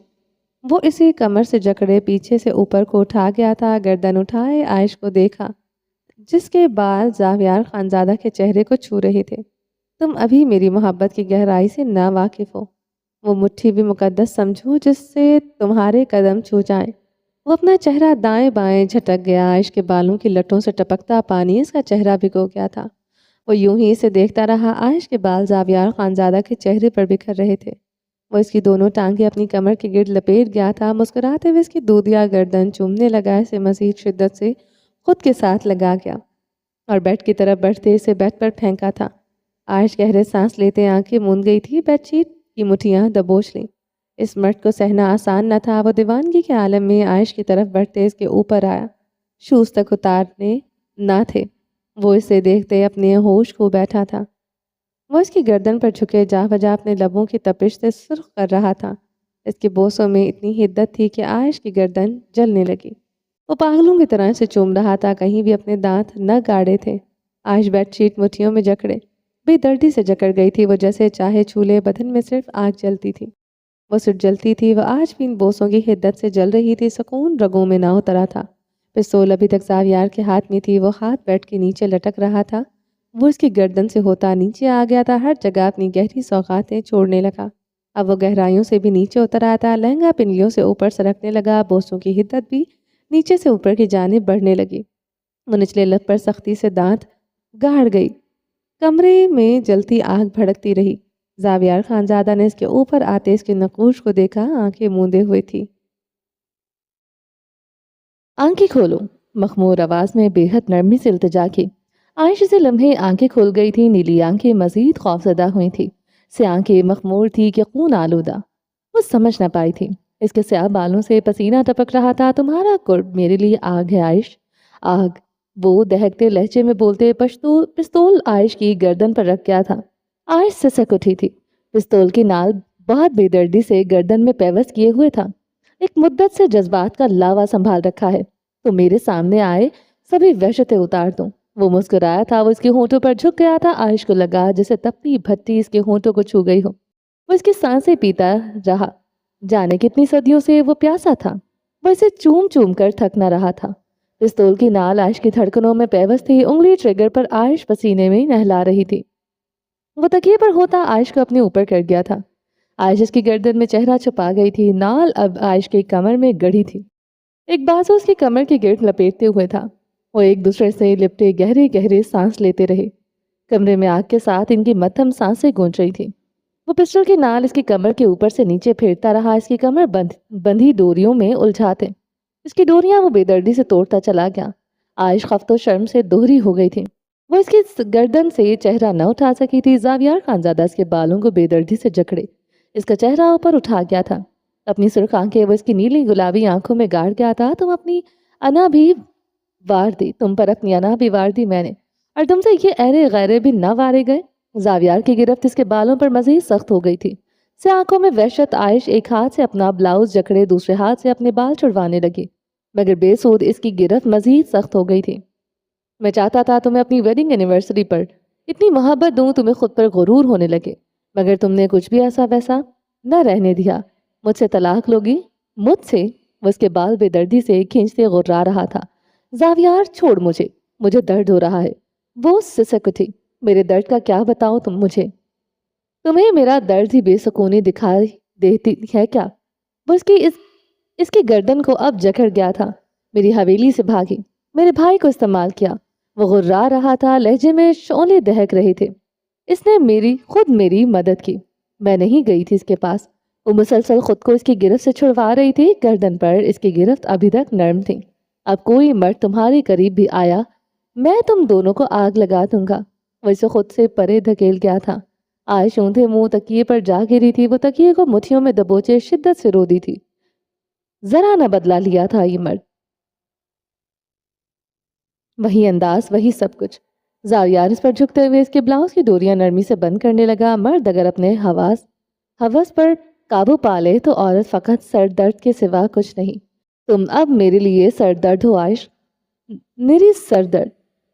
وہ اسے کمر سے جکڑے پیچھے سے اوپر کو اٹھا گیا تھا۔ گردن اٹھائے عائش کو دیکھا جس کے بال زاویار خانزادہ کے چہرے کو چھو رہے تھے۔ تم ابھی میری محبت کی گہرائی سے نا واقف ہو۔ وہ مٹھی بھی مقدس سمجھو جس سے تمہارے قدم چھو جائیں۔ وہ اپنا چہرہ دائیں بائیں جھٹک گیا۔ عائش کے بالوں کی لٹوں سے ٹپکتا پانی اس کا چہرہ بھگو گیا تھا۔ وہ یوں ہی اسے دیکھتا رہا۔ عائش کے بال زاویار خانزادہ کے چہرے پر بکھر رہے تھے۔ وہ اس کی دونوں ٹانگیں اپنی کمر کے گرد لپیٹ گیا تھا۔ مسکراتے ہوئے اس کی دودھیا گردن چومنے لگا، اسے مزید شدت سے خود کے ساتھ لگا گیا اور بیڈ کی طرف بڑھتے اسے بیڈ پر پھینکا تھا۔ عائش گہرے سانس لیتے آنکھیں موند گئی تھی، بیڈ شیٹ کی مٹھیاں دبوچ لیں۔ اس مرد کو سہنا آسان نہ تھا۔ وہ دیوانگی کے عالم میں عائش کی طرف بڑھتے اس کے اوپر آیا۔ شوز تک اتارنے نہ تھے۔ وہ اسے دیکھتے اپنے ہوش کھو بیٹھا تھا۔ وہ اس کی گردن پر جھکے جا بجا اپنے لبوں کی تپش سے سرخ کر رہا تھا۔ اس کے بوسوں میں اتنی حدت تھی کہ عائش کی گردن جلنے لگی۔ وہ پاگلوں کی طرح سے چوم رہا تھا، کہیں بھی اپنے دانت نہ گاڑے تھے۔ عائش بیڈ شیٹ مٹھیوں میں جکڑے بے دردی سے جکڑ گئی تھی۔ وہ جیسے چاہے چھولے، بدن میں صرف آگ جلتی تھی، وہ صرف جلتی تھی۔ وہ آج بھی ان بوسوں کی حدت سے جل رہی تھی، سکون رگوں میں نہ اترا تھا۔ پستول ابھی تک زاویار کے ہاتھ میں تھی، وہ ہاتھ بیڈ کے نیچے لٹک رہا تھا۔ وہ اس کی گردن سے ہوتا نیچے آ گیا تھا، ہر جگہ اپنی گہری سوغاتیں چھوڑنے لگا۔ اب وہ گہرائیوں سے بھی نیچے اتر آیا تھا، لہنگا پنڈلیوں سے اوپر سرکنے لگا، بوسوں کی حدت بھی نیچے سے اوپر کی جانب بڑھنے لگی۔ وہ نچلے لب پر سختی سے دانت گاڑ گئی۔ کمرے میں جلتی آگ بھڑکتی رہی۔ زاویار خانزادہ نے اس کے اوپر آتے اس کے نقوش کو دیکھا، آنکھیں موندے ہوئے تھی۔ آنکھیں کھولو، مخمور آواز میں بے حد نرمی سے التجا کی۔ عائش سے لمحے آنکھیں کھل گئی تھی، نیلی آنکھیں مزید خوفزدہ ہوئی تھی، سے آنکھیں مخمور تھی کہ خون آلودہ۔ وہ سمجھ نہ پائی تھی، اس کے سیاہ بالوں سے پسینہ ٹپک رہا تھا۔ تمہارا قرب میرے لیے آگ ہے عائش، آگ۔ وہ دہکتے لہجے میں بولتے پستول عائش کی گردن پر رکھ گیا تھا۔ عائش سسک اٹھی تھی، پستول کی نال بہت بے دردی سے گردن میں پیوست کیے ہوئے تھا۔ ایک مدت سے جذبات کا لاوا سنبھال رکھا ہے، تو میرے سامنے آئے سبھی وحشتیں اتار دوں۔ وہ مسکرایا تھا، وہ اس کے ہونٹوں پر جھک گیا تھا۔ عائش کو لگا جیسے تپتی بھٹی اس کے ہونٹوں کو چھو گئی ہو۔ وہ اس کی سانسیں پیتا رہا، جانے کتنی صدیوں سے وہ پیاسا تھا۔ وہ اسے چوم چوم کر تھک نہ رہا تھا۔ پستول کی نال عائش کی دھڑکنوں میں پیوست تھی، انگلی ٹریگر پر عائش پسینے میں نہلا رہی تھی۔ وہ تکیے پر ہوتا عائش کو اپنے اوپر کر گیا تھا۔ عائش اس کی گردن میں چہرہ چھپا گئی تھی، نال اب عائش کی کمر میں گڑھی تھی، ایک بازو اس کی کمر کے گرد لپیٹتے ہوئے تھا۔ وہ ایک دوسرے سے لپٹے گہرے گہرے سانس لیتے رہے۔ کمرے میں آگ کے ساتھ ان کی مدھم سانسیں گونج رہی تھی۔ وہ پسٹل کی نال اس کی کمر کے اوپر سے نیچے پھیرتا رہا، اس کی کمر بندھی ڈوریوں میں الجھاتے اس کی ڈوریاں وہ بے دردی سے توڑتا چلا گیا۔ عائش خفت و شرم سے دوہری ہو گئی تھی، وہ اس کی گردن سے چہرہ نہ اٹھا سکی تھی۔ زاویار خانزادہ اس کے بالوں کو بے دردی سے جکڑے اس کا چہرہ اوپر اٹھا گیا تھا، اپنی سرخ آنکھیں وہ اس کی نیلی گلابی آنکھوں میں گاڑ گیا تھا۔ تم اپنی انا بھی وار دی، تم پر اپنی انا بھی وار دی میں نے، اور تم سے یہ ایرے غیرے بھی نہ وارے گئے۔ زاویار کی گرفت اس کے بالوں پر مزید سخت ہو گئی تھی، سے آنکھوں میں وحشت۔ عائش ایک ہاتھ سے اپنا بلاؤز جکڑے دوسرے ہاتھ سے اپنے بال چھڑوانے لگی، مگر بے سود اس کی گرفت مزید سخت ہو گئی تھی۔ میں چاہتا تھا تمہیں اپنی ویڈنگ اینیورسری پر اتنی محبت دوں تمہیں خود پر غرور ہونے لگے، مگر تم نے کچھ بھی ایسا ویسا نہ رہنے دیا۔ مجھ سے طلاق لوگی؟ مجھ سے؟ وہ اس کے بال بے دردی سے کھینچتے غرا رہا تھا۔ زاویار چھوڑ مجھے درد ہو رہا ہے۔ وہ سسک اٹھی، میرے درد کا کیا بتاؤ تم مجھے؟ تمہیں میرا درد ہی بے سکونی دکھائی دیتی ہے کیا؟ وہ اس کی گردن کو اب جکڑ گیا تھا۔ میری حویلی سے بھاگی، میرے بھائی کو استعمال کیا۔ وہ غرا رہا تھا، لہجے میں شعلے دہک رہے تھے۔ اس نے خود میری مدد کی، میں نہیں گئی تھی اس کے پاس۔ وہ مسلسل خود کو اس کی گرفت سے چھڑوا رہی تھی، گردن پر اس کی گرفت ابھی تک نرم تھی۔ اب کوئی مرد تمہارے قریب بھی آیا، میں تم دونوں کو آگ لگا دوں گا۔ وہ اسے خود سے پرے دھکیل گیا تھا۔ عائش اونھے منہ تکیے پر جا گری تھی، وہ تکیے کو مٹھیوں میں دبوچے شدت سے رو دی تھی۔ ذرا نہ بدلا لیا تھا یہ مرد، وہی انداز، وہی سب کچھ۔ زاویار اس پر جھکتے ہوئے اس کے بلاؤز کی ڈوریاں نرمی سے بند کرنے لگا۔ مرد اگر اپنے حوث پر قابو پا لے تو عورت فقط سر درد کے سوا کچھ نہیں۔ تم اب میرے لیے سر درد ہو عائش، میری سر درد۔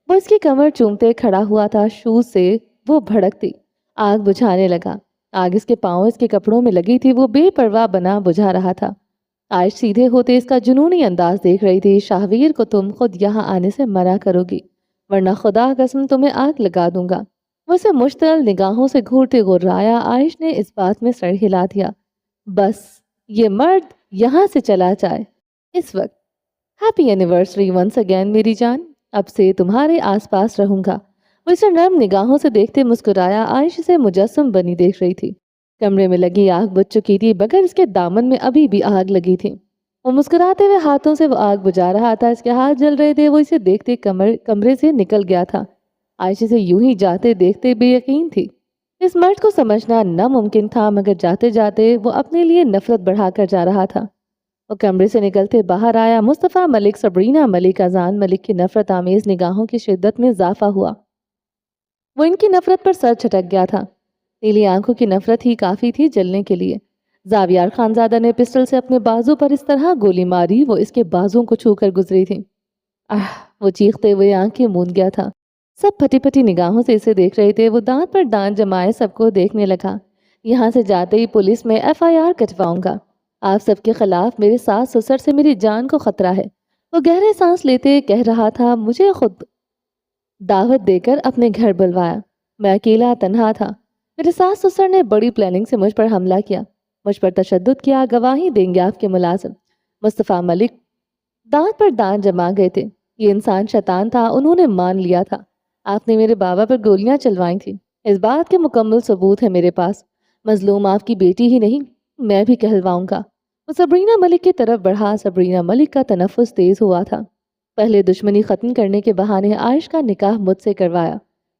وہ اس کی کمر چومتے کھڑا ہوا تھا، شوز سے وہ بھڑکتی آگ بجھانے لگا۔ آگ اس کے پاؤں اس کے کپڑوں میں لگی تھی، وہ بے پرواہ بنا بجھا رہا تھا۔ عائش سیدھے ہوتے اس کا جنونی انداز دیکھ رہی تھی۔ شاہویر کو تم خود یہاں آنے سے منع کرو گی ورنہ خدا قسم تمہیں آگ لگا دوں گا۔ وہ اسے مشتعل نگاہوں سے گھورتے غرایا۔ عائش نے اس بات میں سر ہلا دیا، بس یہ مرد یہاں سے چلا جائے اس وقت۔ ہیپی اینیورسری ونس اگین میری جان، اب سے تمہارے آس پاس رہوں گا۔ وہ اسے نرم نگاہوں سے دیکھتے مسکرایا۔ عائش اسے مجسم بنی دیکھ رہی تھی۔ کمرے میں لگی آگ بجھ چکی تھی مگر اس کے دامن میں ابھی بھی آگ لگی تھی۔ وہ مسکراتے ہوئے ہاتھوں سے وہ آگ بجھا رہا تھا، اس کے ہاتھ جل رہے تھے۔ وہ اسے دیکھتے کمرے سے نکل گیا تھا۔ عائش اسے یوں ہی جاتے دیکھتے بے یقین تھی۔ اس مرد کو سمجھنا ناممکن تھا مگر جاتے جاتے وہ اپنے لیے نفرت بڑھا کر جا رہا تھا۔ وہ کمرے سے نکلتے باہر آیا۔ مصطفیٰ ملک، صبرینہ ملک، اذان ملک کی نفرت آمیز نگاہوں کی شدت میں اضافہ ہوا۔ وہ ان کی نفرت پر سر چھٹک گیا تھا۔ نیلی آنکھوں کی نفرت ہی کافی تھی جلنے کے لیے۔ زاویار خانزادہ نے پسٹل سے اپنے بازو پر اس طرح گولی ماری وہ اس کے بازوں کو چھو کر گزری تھی۔ وہ چیختے ہوئے آنکھیں موند گیا تھا۔ سب پھٹی پھٹی نگاہوں سے اسے دیکھ رہے تھے۔ وہ دانت پر دانت جمائے سب کو دیکھنے لگا۔ یہاں سے جاتے ہی پولیس میں FIR کٹواؤں گا۔ آپ سب کے خلاف میرے ساس سسر سے میری جان کو خطرہ ہے۔ وہ گہرے سانس لیتے کہہ رہا تھا، مجھے خود دعوت دے کر اپنے گھر بلوایا، میں اکیلا تنہا تھا۔ میرے ساس سسر نے بڑی پلاننگ سے مجھ پر حملہ کیا، مجھ پر تشدد کیا۔ گواہی دیں گے آپ کے ملازم۔ مصطفیٰ ملک دانت پر دانت جما گئے تھے۔ یہ انسان شیطان تھا، انہوں نے مان لیا تھا۔ آپ نے میرے بابا پر گولیاں چلوائی تھیں، اس بات کے مکمل ثبوت ہے میرے پاس۔ مظلوم آپ کی بیٹی ہی نہیں، میں بھی کہلواؤں گا۔ وہ صبرینہ ملک کی طرف بڑھا۔ صبرینہ ملک کا تنفس تیز ہوا تھا۔ پہلے دشمنی ختم کرنے کے بہانے عائش کا نکاح مجھ سے کروایا،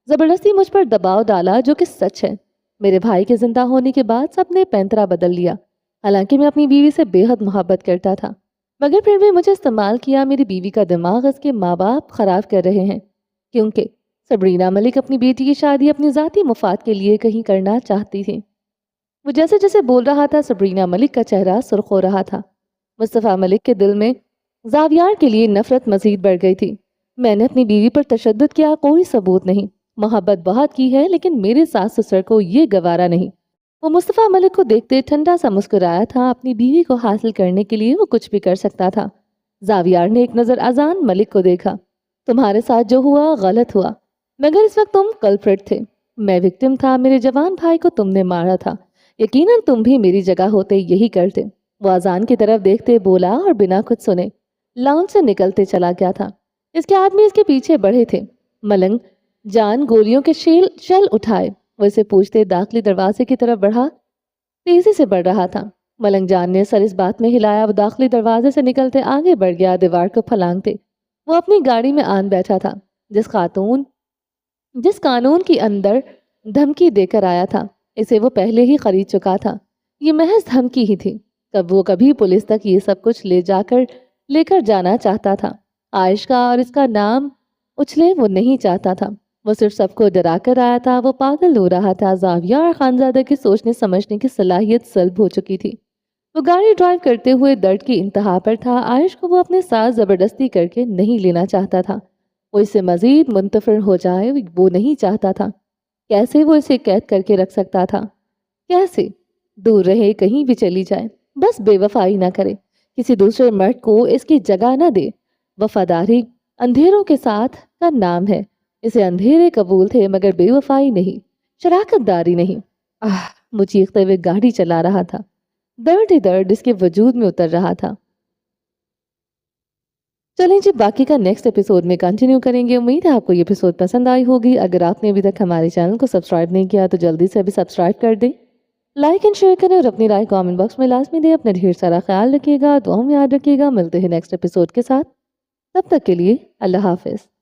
زبردستی مجھ پر دباؤ ڈالا، جو کہ سچ ہے۔ میرے بھائی کے زندہ ہونے کے بعد سب نے پینترا بدل لیا۔ حالانکہ میں اپنی بیوی سے بے حد محبت کرتا تھا مگر پھر بھی مجھے استعمال کیا۔ میری بیوی کا دماغ اس کے ماں باپ خراب کر رہے ہیں کیونکہ صبرینہ ملک اپنی بیٹی کی شادی اپنی ذاتی مفاد کے لیے کہیں کرنا چاہتی تھی۔ وہ جیسے جیسے بول رہا تھا صبرینہ ملک کا چہرہ سرخ ہو رہا تھا۔ مصطفیٰ ملک کے دل میں زاویار کے لیے نفرت مزید بڑھ گئی تھی۔ میں نے اپنی بیوی پر تشدد کیا، کوئی ثبوت نہیں۔ محبت بہت کی ہے لیکن میرے ساس سسر کو یہ گوارا نہیں۔ وہ مصطفیٰ ملک کو دیکھتے ٹھنڈا سا مسکرایا تھا۔ اپنی بیوی کو حاصل کرنے کے لیے وہ کچھ بھی کر سکتا تھا۔ زاویار نے ایک نظر اذان ملک کو دیکھا۔ تمہارے ساتھ جو ہوا غلط ہوا مگر اس وقت تم کلپریٹ تھے، میں وکٹم تھا۔ میرے جوان بھائی کو تم نے مارا تھا، یقیناً تم بھی میری جگہ ہوتے یہی کرتے۔ وہ اذان کی طرف دیکھتے بولا اور بنا کچھ سنے لاؤنج سے نکلتے چلا گیا تھا۔ اس کے آدمی اس کے پیچھے بڑھے تھے۔ ملنگ جان گولیوں کے شیل اٹھائے، وہ اسے پوچھتے داخلی دروازے کی طرف بڑھا، تیزی سے بڑھ رہا تھا۔ ملنگ جان نے سر اس بات میں ہلایا۔ وہ داخلی دروازے سے نکلتے آگے بڑھ گیا، دیوار کو پھلانگتے۔ وہ اپنی گاڑی میں آن بیٹھا تھا۔ جس قانون کی اندر دھمکی دے کر آیا تھا اسے وہ پہلے ہی خرید چکا تھا۔ یہ محض دھمکی ہی تھی، وہ کبھی پولیس تک یہ سب کچھ لے کر جانا چاہتا تھا۔ عائش کا اور اس کا نام اچھلے وہ نہیں چاہتا تھا، وہ صرف سب کو ڈرا کر آیا تھا۔ وہ پاگل ہو رہا تھا۔ زاویار خانزادہ کی سوچنے سمجھنے کی صلاحیت سلب ہو چکی تھی۔ وہ گاڑی ڈرائیو کرتے ہوئے درد کی انتہا پر تھا۔ عائش کو وہ اپنے ساتھ زبردستی کر کے نہیں لینا چاہتا تھا، وہ اس سے مزید منتفر ہو جائے وہ نہیں چاہتا تھا۔ کیسے وہ اسے قید کر کے رکھ سکتا تھا؟ کیسے دور رہے، کہیں بھی چلی جائے، بس بے وفائی نہ کرے، کسی دوسرے مرد کو اس کی جگہ نہ دے۔ وفاداری اندھیروں کے ساتھ کا نام ہے، اسے اندھیرے قبول تھے مگر بے وفائی نہیں، شراکت داری نہیں۔ وہ چیختے ہوئے گاڑی چلا رہا تھا، درد ہی درد اس کے وجود میں اتر رہا تھا۔ چلیں جی، باقی کا نیکسٹ ایپیسوڈ میں کنٹینیو کریں گے۔ امید ہے آپ کو یہ ایپیسوڈ پسند آئی ہوگی۔ اگر آپ نے ابھی تک ہمارے چینل کو سبسکرائب نہیں کیا تو جلدی سے ابھی سبسکرائب کر دیں، لائک اینڈ شیئر کریں اور اپنی رائے کامنٹ باکس میں لازمی دیں۔ اپنا ڈھیر سارا خیال رکھیے گا، دعاؤں میں یاد رکھیے گا۔ ملتے ہیں نیکسٹ ایپیسوڈ کے ساتھ، تب تک کے لیے اللہ حافظ۔